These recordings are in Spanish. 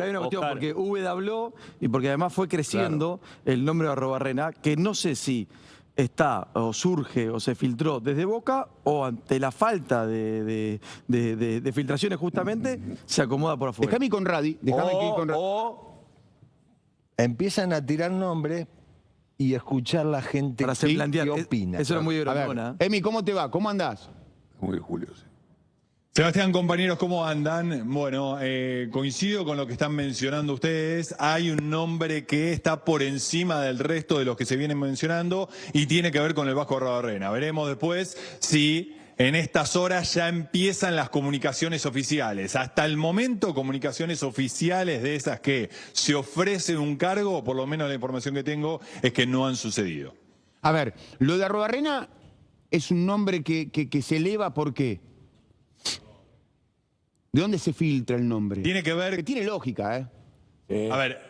hay una cuestión, Oscar. porque Úbeda habló y porque además fue creciendo el nombre de Arrobarrena, que no sé si está o surge o se filtró desde Boca o ante la falta de filtraciones justamente se acomoda por afuera. Déjame ir con Radi. Déjame que ir con Radi. Empiezan a tirar nombres y escuchar la gente Para hacer qué plantear. opina. Eso es muy A ver, Grondona. Emi, ¿cómo te va? ¿Cómo andás? Muy Julio, sí. Sebastián, compañeros, ¿cómo andan? Bueno, coincido con lo que están mencionando ustedes. Hay un nombre que está por encima del resto de los que se vienen mencionando y tiene que ver con el Vasco Arrobarrena. Veremos después si en estas horas ya empiezan las comunicaciones oficiales. Hasta el momento, comunicaciones oficiales de esas que se ofrecen un cargo, por lo menos la información que tengo, es que no han sucedido. A ver, lo de Arrobarrena es un nombre que se eleva, ¿por qué? ¿De dónde se filtra el nombre? Tiene que ver... Que tiene lógica, ¿eh? A ver,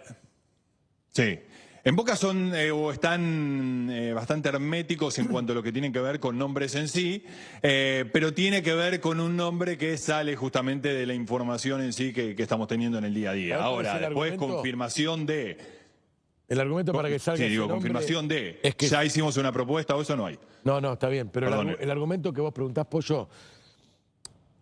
sí. En Boca son o están bastante herméticos en cuanto a lo que tiene que ver con nombres en sí, pero tiene que ver con un nombre que sale justamente de la información en sí que estamos teniendo en el día a día. ¿Sabes cuál Ahora, es el después argumento? confirmación de... El argumento para que salga Sí, ese digo, nombre confirmación de... es que... Ya hicimos una propuesta o eso no hay. No, está bien, pero Perdón. el argumento que vos preguntás, Pollo,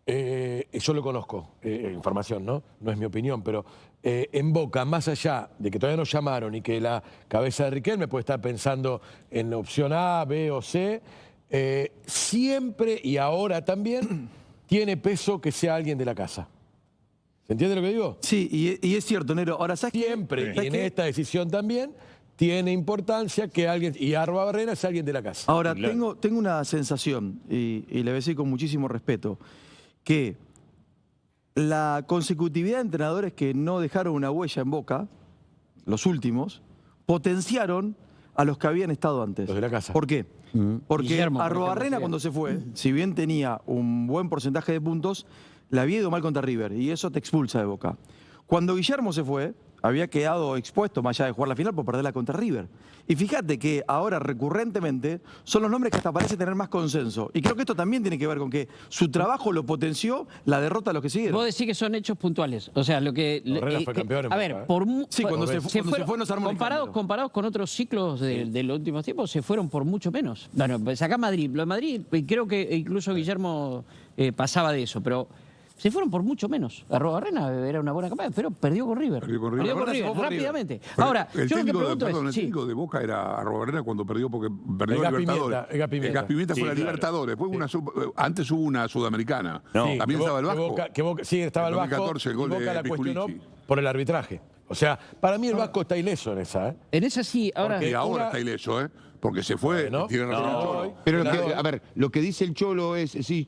yo lo conozco, información, ¿no? No es mi opinión, pero en Boca, más allá de que todavía no llamaron y que la cabeza de Riquelme puede estar pensando en opción A, B o C, siempre y ahora también tiene peso que sea alguien de la casa. ¿Se entiende lo que digo? Sí, y es cierto, Nero. Ahora, ¿sabes qué? Siempre, y ¿Sabes en qué? esta decisión también, tiene importancia que alguien, y Arrobarrena es alguien de la casa. Ahora, Claro. tengo una sensación, y le voy a decir con muchísimo respeto, que la consecutividad de entrenadores que no dejaron una huella en Boca, los últimos, potenciaron a los que habían estado antes. Los de la casa. ¿Por qué? Porque Guillermo, por Arrobarrena ejemplo, cuando se fue, si bien tenía un buen porcentaje de puntos, le había ido mal contra River y eso te expulsa de Boca. Cuando Guillermo se fue, había quedado expuesto, más allá de jugar la final, por perderla contra River. Y fíjate que ahora recurrentemente son los nombres que hasta parece tener más consenso. Y creo que esto también tiene que ver con que su trabajo lo potenció la derrota a los que siguieron. Vos decís que son hechos puntuales. O sea, lo que... Herrera fue campeón en a Boca, ver, ¿eh? por... Sí, cuando se fue nos armó el escándalo. comparados con otros ciclos de los últimos tiempos, se fueron por mucho menos. Bueno, pues acá Madrid. Lo de Madrid, creo que incluso Guillermo pasaba de eso, pero... Se fueron por mucho menos. Arrobarrena era una buena campaña, pero perdió con River. Perdió con River. Rápidamente. Pero Ahora, el yo lo que técnico, pregunto perdón, el es... sí. técnico de Boca era Arrobarrena cuando perdió, porque perdió El la Gas Libertadores. Pimienta, el Gas Pimienta. El Gas Pimienta Sí, fue la claro. Libertadores. Después antes hubo una Sudamericana. Sí, También que estaba el Vasco. sí, estaba el En Vasco. 2014 el gol y Boca de la cuestionó Piculici. por el arbitraje. O sea, para mí el Vasco está ileso en esa, ¿eh? En esa sí, ahora... Y ahora una- está ileso, ¿eh? Porque se fue, Bueno, tiene razón el Cholo. no, Pero, Claro. a ver, lo que dice el Cholo es, sí,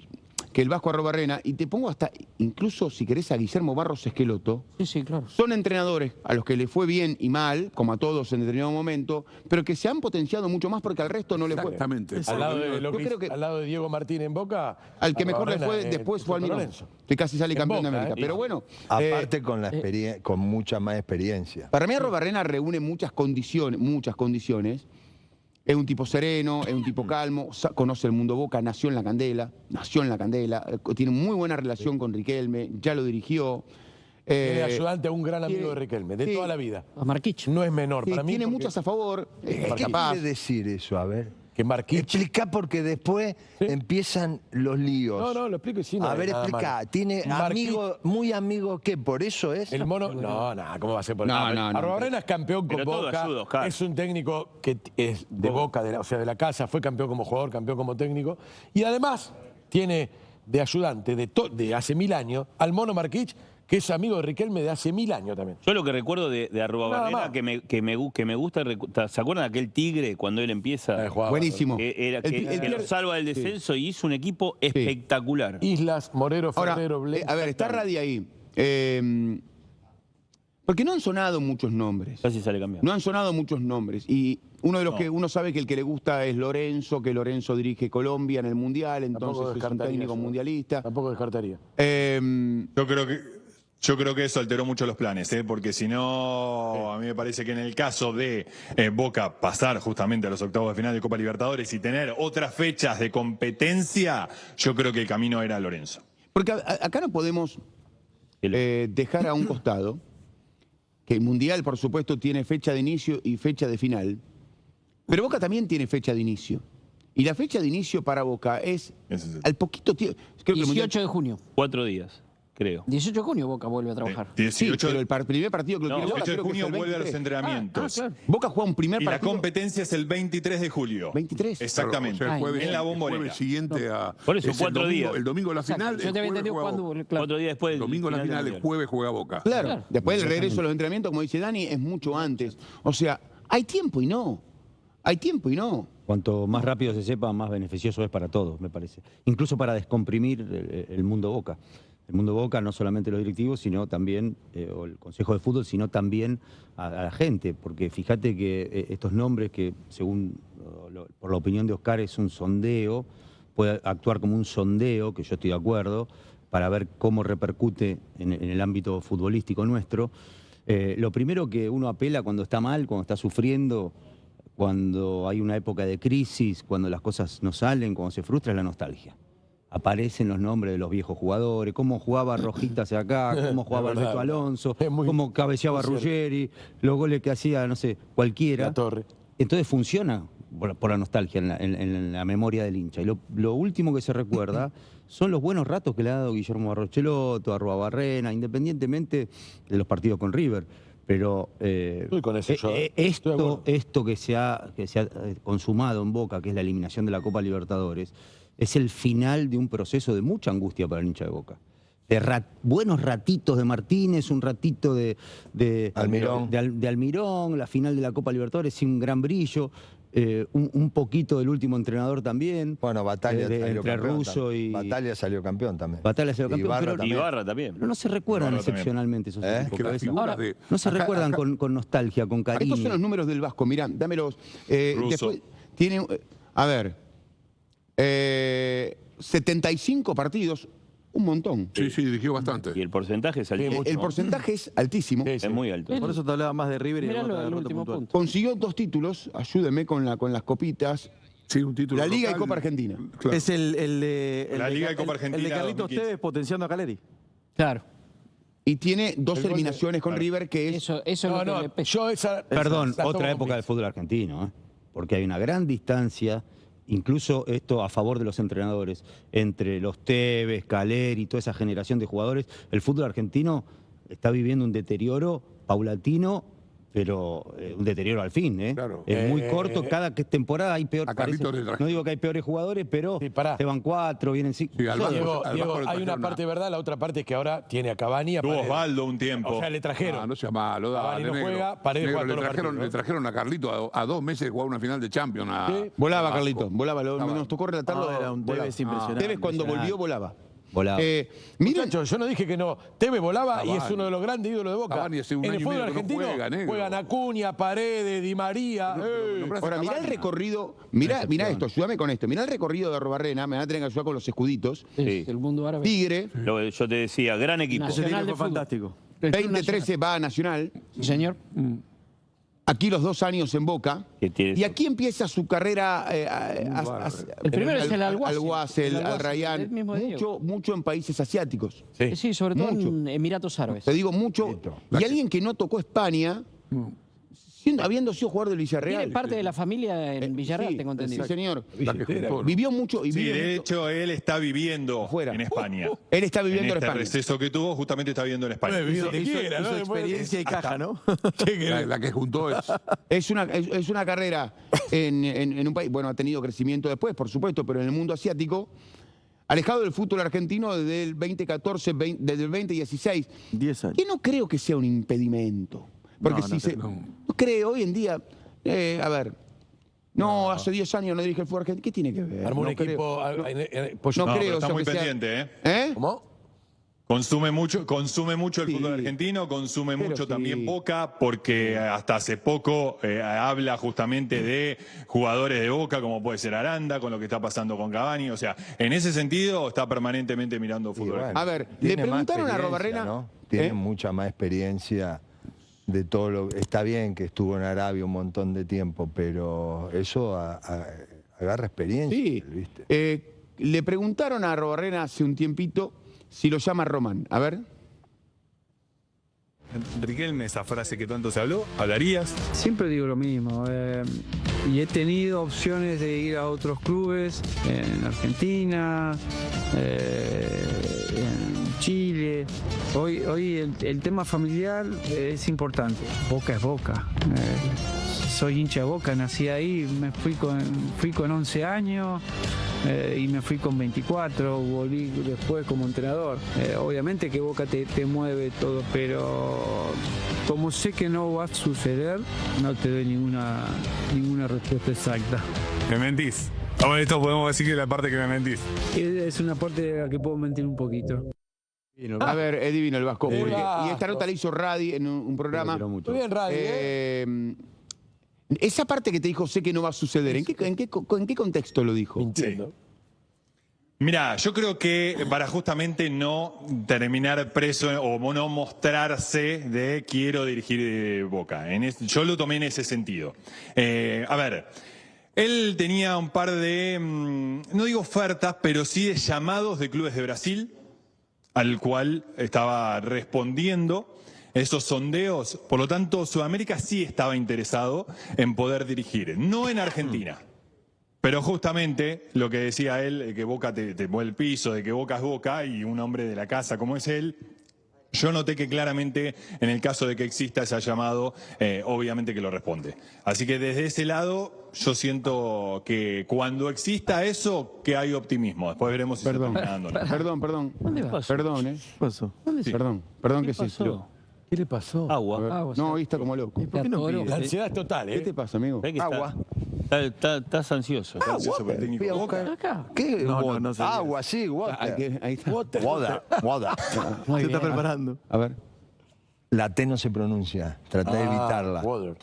que el Vasco Arrobarrena, y te pongo hasta, incluso si querés, a Guillermo Barros Esqueloto, Sí, claro. son entrenadores a los que les fue bien y mal, como a todos en determinado momento, pero que se han potenciado mucho más porque al resto no le fue. Exactamente. Al lado, de Yo creo que- al lado de Diego Martín en Boca. Al que mejor le Arrobarrena, fue después fue al San Mirón, Lorenzo. que casi sale En campeón de Boca, América. Pero bueno, Aparte con la con mucha más experiencia. para mí Arrobarrena reúne muchas condiciones. Es un tipo sereno, es un tipo calmo, conoce el mundo Boca, nació en la Candela, tiene muy buena relación con Riquelme, ya lo dirigió. Tiene ayudante a un gran amigo tiene- de Riquelme, de sí. toda la vida. A Marquich. No es menor. Sí, Para mí, tiene porque- muchas a favor, ¿Qué capaz. quiere decir eso? A ver. Que Marquich. Explica porque después empiezan los líos. No, lo explico y sí. no A es ver, nada explica. malo. ¿Tiene Marquich- amigo, muy amigo qué? ¿Por eso es? El mono, no, ¿cómo va a ser por No, A ver, no, no. Arrobarrena es campeón con Pero todo Boca. ayuda, Oscar. Es un técnico que es de Boca, o sea, de la casa, fue campeón como jugador, campeón como técnico. Y además tiene de ayudante de hace 1000 años al mono Marquich, que es amigo de Riquelme de hace 1000 años también. Yo lo que recuerdo de Nada Arrobarrena más. que me gusta, ¿se acuerdan de aquel Tigre cuando él empieza? Jugaba- Buenísimo. Que lo salva del descenso y hizo un equipo espectacular. Islas, Morero, Ahora, Ferrero, Blanco. a ver, está Radi ahí. Porque no han sonado muchos nombres. Casi sale campeón. No han sonado muchos nombres. Y uno de los que uno sabe que el que le gusta es Lorenzo, que Lorenzo dirige Colombia en el Mundial, entonces es un descartaría técnico eso. mundialista. Tampoco descartaría. Yo creo que eso alteró mucho los planes, porque si no, a mí me parece que en el caso de Boca pasar justamente a los octavos de final de Copa Libertadores y tener otras fechas de competencia, yo creo que el camino era Lorenzo. Porque acá no podemos dejar a un costado que el Mundial, por supuesto, tiene fecha de inicio y fecha de final, pero Boca también tiene fecha de inicio. Y la fecha de inicio para Boca es Ese es el- al poquito tiempo. Creo que el Mundial- 18 de junio. 4 días, creo. 18 de junio Boca vuelve a trabajar. Sí, 18 pero el primer partido que lo No, tiene Boca 18 de creo que es junio el vuelve a los 23. entrenamientos. claro. Boca juega un primer Y la partido. competencia es el 23 de julio. 23. Exactamente. Claro, o sea, el jueves, en la el bombonera. jueves siguiente a. Por eso, es el 4 domingo- días. El domingo de la Exacto. final. Yo te había el jueves entendido juega cuándo. Boca. Claro. 4 días después El del domingo de la final, el del jueves juega Boca. Claro. Claro. Después el regreso a los entrenamientos, como dice Dani, es mucho antes. O sea, hay tiempo y no. Hay tiempo y no. Cuanto más rápido se sepa, más beneficioso es para todos, me parece. Incluso para descomprimir el mundo Boca. El mundo Boca, no solamente los directivos, sino también, o el Consejo de Fútbol, sino también a la gente. Porque fíjate que estos nombres que, según por la opinión de Oscar, es un sondeo, puede actuar como un sondeo, que yo estoy de acuerdo, para ver cómo repercute en el ámbito futbolístico nuestro. Lo primero que uno apela cuando está mal, cuando está sufriendo, cuando hay una época de crisis, cuando las cosas no salen, cuando se frustra, es la nostalgia. Aparecen los nombres de los viejos jugadores, cómo jugaba Rojitas acá, cómo jugaba Es verdad. Alberto Alonso, Es muy- cómo cabeceaba muy cierto. Ruggeri, los goles que hacía, no sé, cualquiera. La Torre. Entonces funciona por la nostalgia en la memoria del hincha. Y lo último que se recuerda son los buenos ratos que le ha dado Guillermo Barrochelotto, Arruabarrena, independientemente de los partidos con River. Pero Estoy con eso yo, estoy de acuerdo. esto que se ha consumado en Boca, que es la eliminación de la Copa Libertadores, es el final de un proceso de mucha angustia para el hincha de Boca. De buenos ratitos de Martínez, un ratito de Almirón. de Almirón, la final de la Copa Libertadores sin un gran brillo, un poquito del último entrenador también. Bueno, Batalla salió entre campeón. Russo y Batalla salió campeón también. Batalla salió campeón, Ibarra pero- también. Ibarra también. pero no se recuerdan Ibarra también. excepcionalmente esos equipos. Que las cabeza. figuras Ahora, de. No se recuerdan con nostalgia, con cariño. Estos son los números del Vasco, mirá, dámelos. Russo. Después tiene, a ver, 75 partidos, un montón. Sí, sí, dirigió bastante. Y el porcentaje es altísimo. El porcentaje es altísimo. Sí, Es muy alto. Por eso te hablaba más de River y de Mirá otra el derrota último puntual. punto. Consiguió 2 títulos, ayúdenme con las copitas. Sí, un título. La Liga y local. Copa Argentina. Claro. Es el de. La de Liga y Ca- Copa el de Argentina Carlitos 2015. Tevez potenciando a Caleri. Claro. Y tiene 2 El gol de- eliminaciones con River, que es... Eso es No, lo que no, le pesa. yo esa... Perdón, esa- la otra tomo época con del fútbol argentino, ¿eh? Porque hay una gran distancia, incluso esto a favor de los entrenadores, entre los Tevez, Caleri y toda esa generación de jugadores. El fútbol argentino está viviendo un deterioro paulatino, pero un deterioro al fin, ¿eh? Claro. Es muy corto, cada temporada hay peor. A Carlitos le trajeron. No digo que hay peores jugadores, pero Sí, pará. se van 4, vienen 5. Sí, al Vasco- Diego, al Diego, Vasco le hay una trajeron parte de verdad, la otra parte es que ahora tiene a Cavani y a Tuvo Paredes. Osvaldo un tiempo. O sea, le trajeron. No sea malo, da, Cavani no negro. juega, Paredes Negro, juega todos los partidos, le trajeron a Carlito a 2 meses de jugar una final de Champions. Sí. Volaba, a Vasco. Carlito, volaba. Estaba- Nos tocó relatarlo. No, era un volaba. Tevez impresionante. Tevez cuando volvió volaba. Volaba. Miren, Muchachos, yo no dije que no. Tevez volaba y es Cavani. uno de los grandes ídolos de Boca. Cavani hace un En el año y fútbol medio que no argentino juega, negro. juegan Acuña, Paredes, Di María. ahora mirá el recorrido, mirá esto, ayúdame con esto. Mirá el recorrido de Arruabarrena, me van a tener que ayudar con los escuditos. Sí. El mundo árabe. Tigre, Lo que yo te decía, gran equipo. Ese Nacional tiro de fue fútbol. fantástico. El Club 2013 va a Nacional, Nacional. Sí, señor. aquí los 2 años en Boca, Que tiene- y aquí empieza su carrera El primero es el Al-Wasi. al Wasel, El al Al-Wasi, Rayán, el mismo de Diego. mucho en países asiáticos. Sí, sobre todo Mucho. en Emiratos Árabes. Te digo mucho. Y alguien que no tocó España, habiendo sido jugador del Villarreal. Tiene parte de la familia en Villarreal, Sí, tengo entendido. Sí, señor. La que juntó, ¿no? Vivió mucho. Y Sí, vive de mucho- hecho, él está viviendo Fuera. en España. Él está viviendo en este España. receso que tuvo, justamente está viviendo en España. Hizo, quiera, ¿no? Hizo Después- experiencia y caja, ¿no? La que juntó es. Es una carrera en un país, bueno, ha tenido crecimiento después, por supuesto, pero en el mundo asiático, alejado del fútbol argentino desde el 2014, desde el 2016, 10 años. que no creo que sea un impedimento. Porque No, si no se... creo. No creo, hoy en día, a ver, no, hace 10 años no dirige el fútbol argentino, ¿qué tiene que ver? Armó un No creo. equipo. No No, creo pero está yo muy que sea- pendiente, ¿eh? ¿Eh? ¿Cómo? Consume mucho el Sí. fútbol argentino, consume Pero mucho sí. también Boca, porque hasta hace poco habla justamente de jugadores de Boca, como puede ser Aranda, con lo que está pasando con Cavani. O sea, en ese sentido está permanentemente mirando fútbol argentino. A ver, Tiene le más preguntaron a experiencia, Arruabarrena, ¿no? Tiene ¿eh? mucha más experiencia de todo lo... Está bien que estuvo en Arabia un montón de tiempo, pero eso agarra experiencia, Sí. ¿viste? Le preguntaron a Arruabarrena hace un tiempito si lo llama Román. A ver. Riquelme, esa frase que tanto se habló, ¿hablarías? Siempre digo lo mismo, y he tenido opciones de ir a otros clubes, en Argentina, en Chile. Hoy el tema familiar es importante. Boca es Boca. Soy hincha de Boca, nací ahí, fui con 11 años y me fui con 24, volví después como entrenador. Obviamente que Boca te mueve todo, pero como sé que no va a suceder, no te doy ninguna respuesta exacta. ¿Me mentís? Ahora esto podemos decir que es la parte que me mentís. Es una parte de la que puedo mentir un poquito. A ver, es divino el Vasco. Sí, Porque, Vasco. y esta nota la hizo Radi en un programa. Pero mucho. Muy bien, Radi, Esa parte que te dijo, sé que no va a suceder, ¿en qué contexto lo dijo? Mintiendo. Mira, yo creo que para justamente no terminar preso o no mostrarse de quiero dirigir Boca. Yo lo tomé en ese sentido. A ver, él tenía un par de, no digo ofertas, pero sí de llamados de clubes de Brasil, al cual estaba respondiendo esos sondeos. Por lo tanto, Sudamérica sí estaba interesado en poder dirigir, no en Argentina. Pero justamente lo que decía él, que Boca te mueve el piso, de que Boca es Boca, y un hombre de la casa como es él, yo noté que claramente en el caso de que exista ese llamado, obviamente que lo responde. Así que desde ese lado yo siento que cuando exista eso, que hay optimismo. Después veremos si Perdón, se termina dando, ¿no? perdón. ¿Dónde vas? Perdón, ¿Qué pasó? Perdón ¿Qué que sí. pasó? ¿Qué le pasó? Agua. Agua, No, hoy está como loco. ¿Por qué no Toro. pide? La ansiedad es total, ¿Qué te pasa, amigo? ¿Sabés que Agua. Estás ansioso. Estás ansioso por el técnico de Boca. Acá. ¿Qué? No sabía. Agua, sí, water. Ahí está. Water. Se está preparando. A ver. La T no se pronuncia. Trata de evitarla. Water.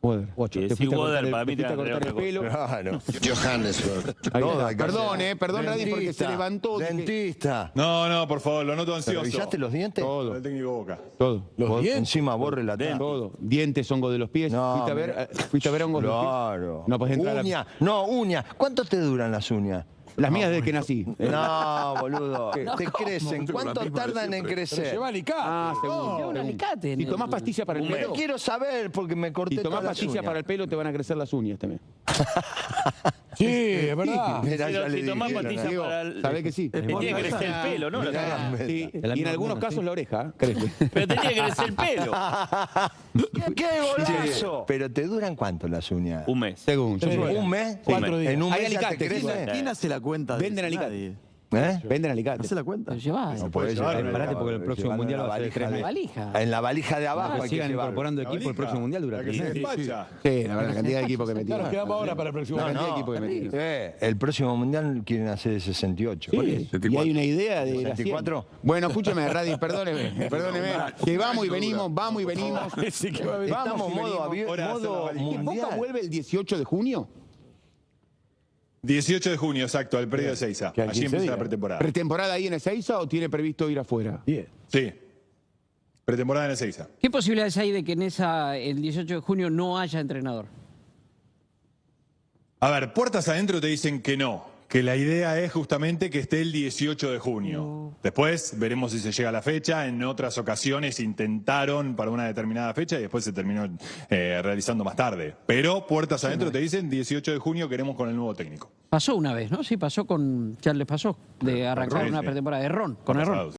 Water. Si Te decís fuiste a Water, cortar para mí te fuiste a te cortar van a el pelo. Claro. Ahí Todo está. hay que hacer. Perdón, Radi, porque se levantó. dije- Dentista. No, por favor, lo noto ¿Te ansioso. revisaste los dientes? Todo, El técnico de Boca. todo. Vos dientes? Encima borre la T. Todo. Dientes, hongo de los pies. No, ¿Fuiste a ver hongos de los pies? Claro. No podés entrar a la- Uña. No, uña. ¿Cuánto te duran las uñas? Las mías desde que nací. No, boludo. Te crecen. Tengo la ¿Cuánto misma de tardan en siempre. crecer? Lleva alicate. Ah, seguro. Lleva un alicate en Si tomás el- pastilla para el Un mes. pelo, Quiero saber porque me corté si tomás todas las pastilla uñas. para el pelo, te van a crecer las uñas también. Sí, es verdad. Mirá, Pero ya le si tomás dijeron, pastillas Digo, para el... ¿sabés que sí? Te tiene que crecer el pelo, ¿no? Mirá, Sí, Es la y en misma algunos hormona, casos sí. la oreja crece. Pero te tiene que crecer el pelo. ¿Qué golazo? Pero te duran cuánto las uñas? Un mes. Según. yo creo. ¿Un mes? 4 días. ¿En un Hay mes ya te alicate, crece? ¿Quién hace la cuenta? de Venden eso? alicate. Nadie. ¿Eh? Venden alicate. ¿Hace la cuenta? Pero llevá No podés llevar, llevar, Parate porque el próximo llevarlo mundial en la va a ser valija 3 de- meses. valija. En la valija de abajo Que hay que sigan llevarlo. incorporando La equipo el valija. próximo mundial dura La que 3 se meses. despacha. Sí, la verdad, la cantidad de equipos que Claro, metieron. nos quedamos ahora para el próximo. La No, cantidad de no. equipos que metieron. El próximo mundial quieren hacer de 68. ¿Cuál es? Sí, y hay una idea de la 64. 100. Bueno, escúcheme, Radi, perdóneme, que vamos y venimos. Sí, que va a venir. Estamos y modo, venimos. Ahora hacer la modo valija. ¿Boca mundial. vuelve el 18 de junio? 18 de junio, exacto, al predio de Seiza. Que al Allí 15 empieza la días. pretemporada. ¿Pretemporada ahí en Ezeiza o tiene previsto ir afuera? Bien. Sí. Pretemporada en Ezeiza. ¿Qué posibilidades hay de que el 18 de junio no haya entrenador? A ver, puertas adentro te dicen que no, que la idea es justamente que esté el 18 de junio. Después veremos si se llega a la fecha. En otras ocasiones intentaron para una determinada fecha y después se terminó realizando más tarde. Pero puertas adentro te dicen 18 de junio queremos con el nuevo técnico. Pasó una vez, ¿no? Sí, pasó con... Ya les pasó de arrancar Ron, una sí. pretemporada de Ron, con Ha Errón. pasado, sí.